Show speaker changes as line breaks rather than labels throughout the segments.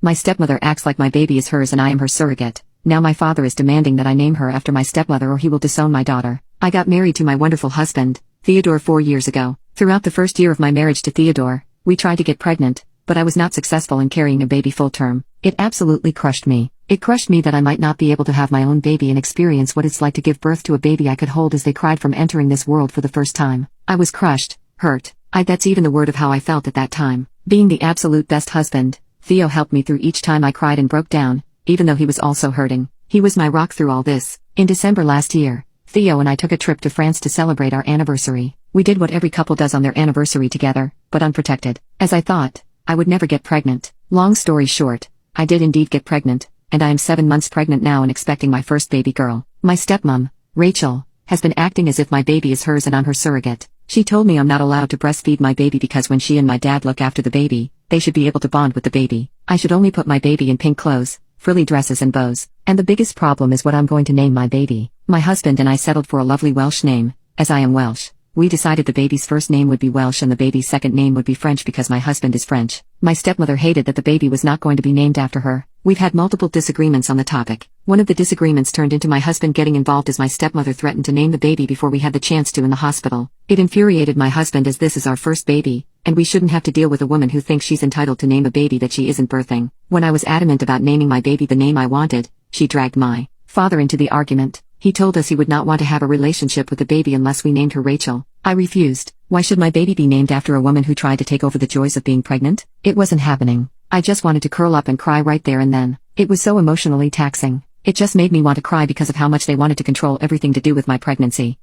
My stepmother acts like my baby is hers and I am her surrogate. Now my father is demanding that I name her after my stepmother or he will disown my daughter. I got married to my wonderful husband, Theodore, 4 years ago. Throughout the first year of my marriage to Theodore, we tried to get pregnant, but I was not successful in carrying a baby full term. It absolutely crushed me. It crushed me that I might not be able to have my own baby and experience what it's like to give birth to a baby I could hold as they cried from entering this world for the first time. I was crushed, hurt. That's even the word of how I felt at that time. Being the absolute best husband, Theo helped me through each time I cried and broke down, even though he was also hurting. He was my rock through all this. In December last year, Theo and I took a trip to France to celebrate our anniversary. We did what every couple does on their anniversary together, but unprotected. As I thought, I would never get pregnant. Long story short, I did indeed get pregnant, and I am 7 months pregnant now and expecting my first baby girl. My stepmom, Rachel, has been acting as if my baby is hers and I'm her surrogate. She told me I'm not allowed to breastfeed my baby because when she and my dad look after the baby, they should be able to bond with the baby. I should only put my baby in pink clothes, frilly dresses and bows. And the biggest problem is what I'm going to name my baby. My husband and I settled for a lovely Welsh name, as I am Welsh. We decided the baby's first name would be Welsh and the baby's second name would be French because my husband is French. My stepmother hated that the baby was not going to be named after her. We've had multiple disagreements on the topic. One of the disagreements turned into my husband getting involved as my stepmother threatened to name the baby before we had the chance to in the hospital. It infuriated my husband as this is our first baby, and we shouldn't have to deal with a woman who thinks she's entitled to name a baby that she isn't birthing. When I was adamant about naming my baby the name I wanted, she dragged my father into the argument. He told us he would not want to have a relationship with the baby unless we named her Rachel. I refused. Why should my baby be named after a woman who tried to take over the joys of being pregnant? It wasn't happening. I just wanted to curl up and cry right there and then. It was so emotionally taxing. It just made me want to cry because of how much they wanted to control everything to do with my pregnancy.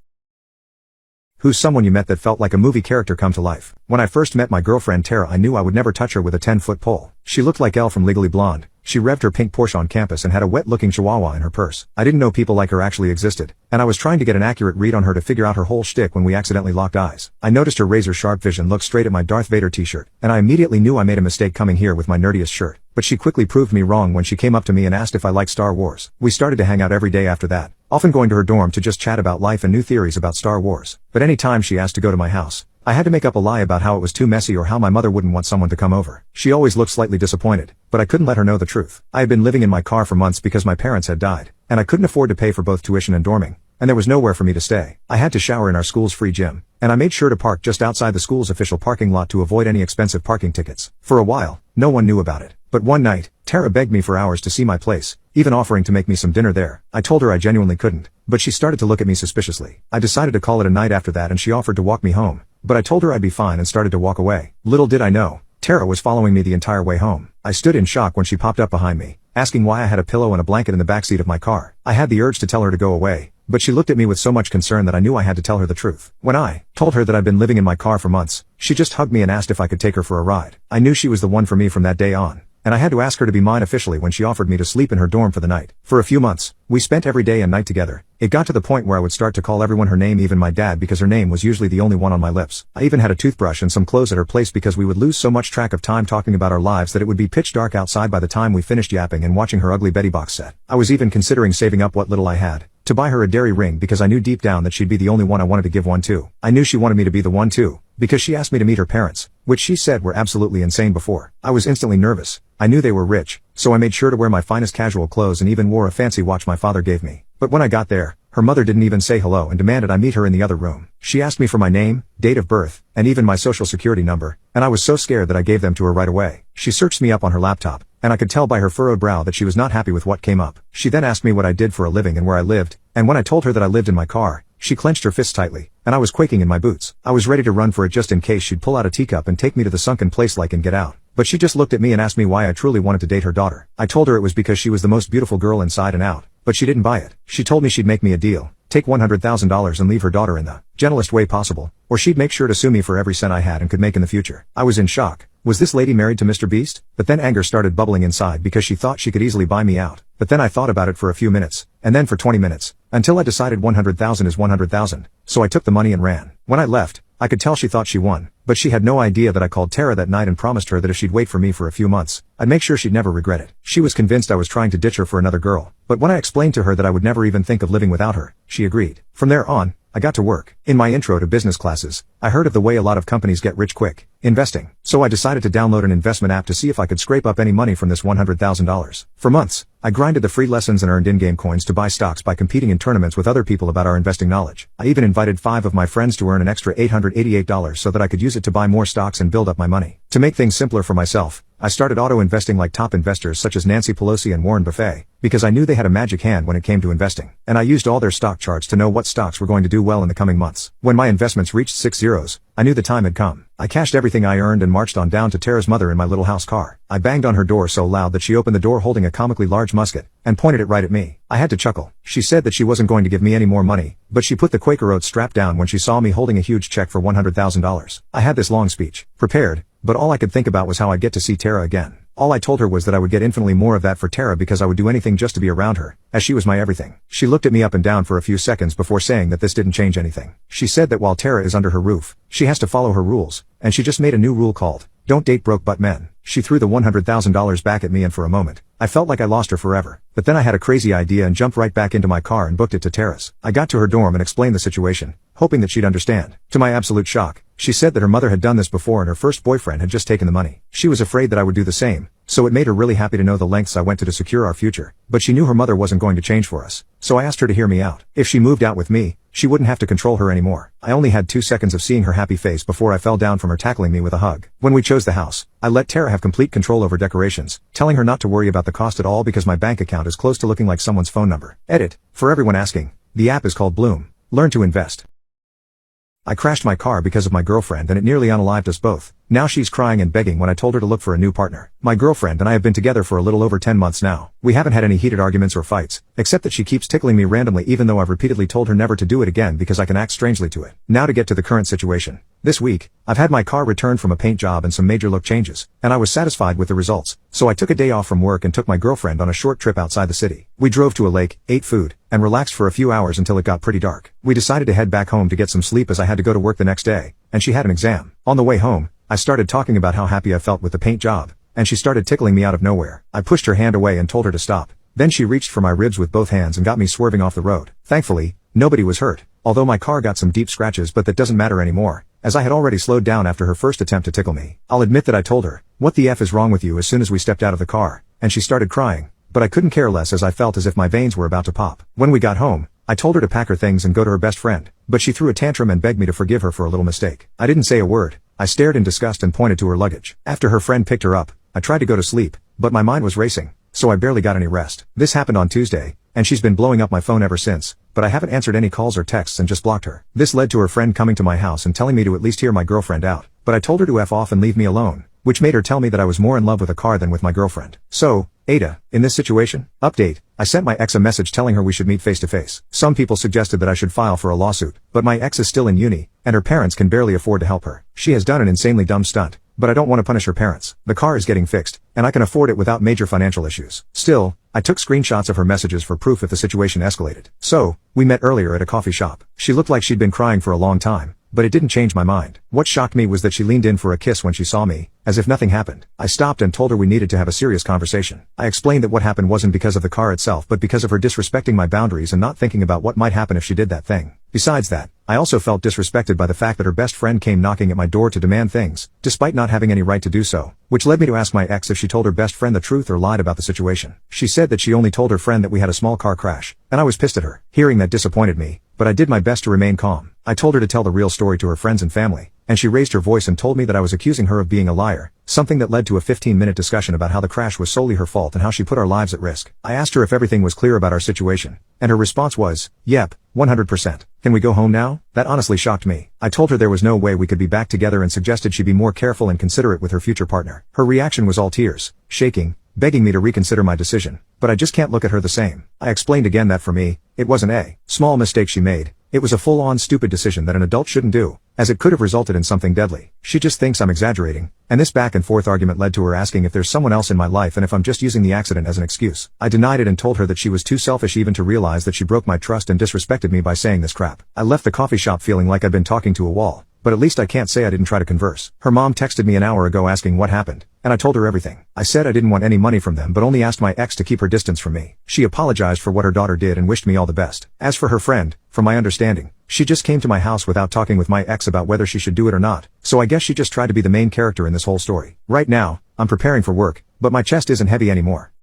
Who's someone you met that felt like a movie character come to life? When I first met my girlfriend Tara, I knew I would never touch her with a 10-foot pole. She looked like Elle from Legally Blonde. She revved her pink Porsche on campus and had a wet-looking chihuahua in her purse. I didn't know people like her actually existed, and I was trying to get an accurate read on her to figure out her whole shtick when we accidentally locked eyes. I noticed her razor-sharp vision look straight at my Darth Vader t-shirt, and I immediately knew I made a mistake coming here with my nerdiest shirt. But she quickly proved me wrong when she came up to me and asked if I liked Star Wars. We started to hang out every day after that, often going to her dorm to just chat about life and new theories about Star Wars. But any time she asked to go to my house, I had to make up a lie about how it was too messy or how my mother wouldn't want someone to come over. She always looked slightly disappointed, but I couldn't let her know the truth. I had been living in my car for months because my parents had died, and I couldn't afford to pay for both tuition and dorming, and there was nowhere for me to stay. I had to shower in our school's free gym, and I made sure to park just outside the school's official parking lot to avoid any expensive parking tickets. For a while, no one knew about it. But one night, Tara begged me for hours to see my place, even offering to make me some dinner there. I told her I genuinely couldn't, but she started to look at me suspiciously. I decided to call it a night after that and she offered to walk me home, but I told her I'd be fine and started to walk away. Little did I know, Tara was following me the entire way home. I stood in shock when she popped up behind me, asking why I had a pillow and a blanket in the backseat of my car. I had the urge to tell her to go away, but she looked at me with so much concern that I knew I had to tell her the truth. When I told her that I'd been living in my car for months, she just hugged me and asked if I could take her for a ride. I knew she was the one for me from that day on, and I had to ask her to be mine officially when she offered me to sleep in her dorm for the night. For a few months, we spent every day and night together. It got to the point where I would start to call everyone her name, even my dad, because her name was usually the only one on my lips. I even had a toothbrush and some clothes at her place because we would lose so much track of time talking about our lives that it would be pitch dark outside by the time we finished yapping and watching her ugly Betty box set. I was even considering saving up what little I had to buy her a dairy ring because I knew deep down that she'd be the only one I wanted to give one to. I knew she wanted me to be the one too, because she asked me to meet her parents, which she said were absolutely insane before. I was instantly nervous. I knew they were rich, so I made sure to wear my finest casual clothes and even wore a fancy watch my father gave me. But when I got there, her mother didn't even say hello and demanded I meet her in the other room. She asked me for my name, date of birth, and even my social security number, and I was so scared that I gave them to her right away. She searched me up on her laptop, and I could tell by her furrowed brow that she was not happy with what came up. She then asked me what I did for a living and where I lived, and when I told her that I lived in my car, she clenched her fists tightly, and I was quaking in my boots. I was ready to run for it just in case she'd pull out a teacup and take me to the sunken place like and get out. But she just looked at me and asked me why I truly wanted to date her daughter. I told her it was because she was the most beautiful girl inside and out, but she didn't buy it. She told me she'd make me a deal, take $100,000 and leave her daughter in the gentlest way possible, or she'd make sure to sue me for every cent I had and could make in the future. I was in shock. Was this lady married to Mr. Beast? But then anger started bubbling inside because she thought she could easily buy me out. But then I thought about it for a few minutes, and then for 20 minutes, until I decided 100,000 is 100,000, so I took the money and ran. When I left, I could tell she thought she won, but she had no idea that I called Tara that night and promised her that if she'd wait for me for a few months, I'd make sure she'd never regret it. She was convinced I was trying to ditch her for another girl, but when I explained to her that I would never even think of living without her, she agreed. From there on, I got to work. In my intro to business classes, I heard of the way a lot of companies get rich quick, investing. So I decided to download an investment app to see if I could scrape up any money from this $100,000. For months, I grinded the free lessons and earned in-game coins to buy stocks by competing in tournaments with other people about our investing knowledge. I even invited 5 of my friends to earn an extra $888 so that I could use it to buy more stocks and build up my money. To make things simpler for myself, I started auto-investing like top investors such as Nancy Pelosi and Warren Buffett, because I knew they had a magic hand when it came to investing. And I used all their stock charts to know what stocks were going to do well in the coming months. When my investments reached 6 zeros, I knew the time had come. I cashed everything I earned and marched on down to Tara's mother in my little house car. I banged on her door so loud that she opened the door holding a comically large musket, and pointed it right at me. I had to chuckle. She said that she wasn't going to give me any more money, but she put the Quaker Oats strap down when she saw me holding a huge check for $100,000. I had this long speech prepared, but all I could think about was how I'd get to see Tara again. All I told her was that I would get infinitely more of that for Tara because I would do anything just to be around her, as she was my everything. She looked at me up and down for a few seconds before saying that this didn't change anything. She said that while Tara is under her roof, she has to follow her rules, and she just made a new rule called, "Don't date broke butt men." She threw the $100,000 back at me and for a moment, I felt like I lost her forever. But then I had a crazy idea and jumped right back into my car and booked it to Tara's. I got to her dorm and explained the situation, hoping that she'd understand. To my absolute shock, she said that her mother had done this before and her first boyfriend had just taken the money. She was afraid that I would do the same, so it made her really happy to know the lengths I went to secure our future. But she knew her mother wasn't going to change for us, so I asked her to hear me out. If she moved out with me, she wouldn't have to control her anymore. I only had 2 seconds of seeing her happy face before I fell down from her tackling me with a hug. When we chose the house, I let Tara have complete control over decorations, telling her not to worry about the cost at all because my bank account is close to looking like someone's phone number. Edit. For everyone asking, the app is called Bloom. Learn to invest. I crashed my car because of my girlfriend and it nearly unalived us both. Now she's crying and begging when I told her to look for a new partner. My girlfriend and I have been together for a little over 10 months now. We haven't had any heated arguments or fights, except that she keeps tickling me randomly even though I've repeatedly told her never to do it again because I can act strangely to it. Now to get to the current situation. This week, I've had my car returned from a paint job and some major look changes, and I was satisfied with the results, so I took a day off from work and took my girlfriend on a short trip outside the city. We drove to a lake, ate food, and relaxed for a few hours until it got pretty dark. We decided to head back home to get some sleep as I had to go to work the next day, and she had an exam. On the way home, I started talking about how happy I felt with the paint job, and she started tickling me out of nowhere. I pushed her hand away and told her to stop. Then she reached for my ribs with both hands and got me swerving off the road. Thankfully, nobody was hurt, although my car got some deep scratches, but that doesn't matter anymore, as I had already slowed down after her first attempt to tickle me. I'll admit that I told her, "What the F is wrong with you?" as soon as we stepped out of the car, and she started crying, but I couldn't care less as I felt as if my veins were about to pop. When we got home, I told her to pack her things and go to her best friend, but she threw a tantrum and begged me to forgive her for a little mistake. I didn't say a word. I stared in disgust and pointed to her luggage. After her friend picked her up, I tried to go to sleep, but my mind was racing, so I barely got any rest. This happened on Tuesday, and she's been blowing up my phone ever since, but I haven't answered any calls or texts and just blocked her. This led to her friend coming to my house and telling me to at least hear my girlfriend out, but I told her to F off and leave me alone, which made her tell me that I was more in love with a car than with my girlfriend. So, Ada, in this situation, update, I sent my ex a message telling her we should meet face to face. Some people suggested that I should file for a lawsuit, but my ex is still in uni, and her parents can barely afford to help her. She has done an insanely dumb stunt, but I don't want to punish her parents. The car is getting fixed, and I can afford it without major financial issues. Still, I took screenshots of her messages for proof if the situation escalated. So, we met earlier at a coffee shop. She looked like she'd been crying for a long time, but it didn't change my mind. What shocked me was that she leaned in for a kiss when she saw me, as if nothing happened. I stopped and told her we needed to have a serious conversation. I explained that what happened wasn't because of the car itself but because of her disrespecting my boundaries and not thinking about what might happen if she did that thing. Besides that, I also felt disrespected by the fact that her best friend came knocking at my door to demand things, despite not having any right to do so, which led me to ask my ex if she told her best friend the truth or lied about the situation. She said that she only told her friend that we had a small car crash, and I was pissed at her. Hearing that disappointed me, but I did my best to remain calm. I told her to tell the real story to her friends and family, and she raised her voice and told me that I was accusing her of being a liar, something that led to a 15-minute discussion about how the crash was solely her fault and how she put our lives at risk. I asked her if everything was clear about our situation, and her response was, "Yep, 100%. Can we go home now?" That honestly shocked me. I told her there was no way we could be back together and suggested she be more careful and considerate with her future partner. Her reaction was all tears, shaking, begging me to reconsider my decision, but I just can't look at her the same. I explained again that for me, it wasn't a small mistake she made. It was a full-on stupid decision that an adult shouldn't do, as it could have resulted in something deadly. She just thinks I'm exaggerating, and this back and forth argument led to her asking if there's someone else in my life and if I'm just using the accident as an excuse. I denied it and told her that she was too selfish even to realize that she broke my trust and disrespected me by saying this crap. I left the coffee shop feeling like I'd been talking to a wall, but at least I can't say I didn't try to converse. Her mom texted me an hour ago asking what happened, and I told her everything. I said I didn't want any money from them but only asked my ex to keep her distance from me. She apologized for what her daughter did and wished me all the best. As for her friend, from my understanding, she just came to my house without talking with my ex about whether she should do it or not, so I guess she just tried to be the main character in this whole story. Right now, I'm preparing for work, but my chest isn't heavy anymore.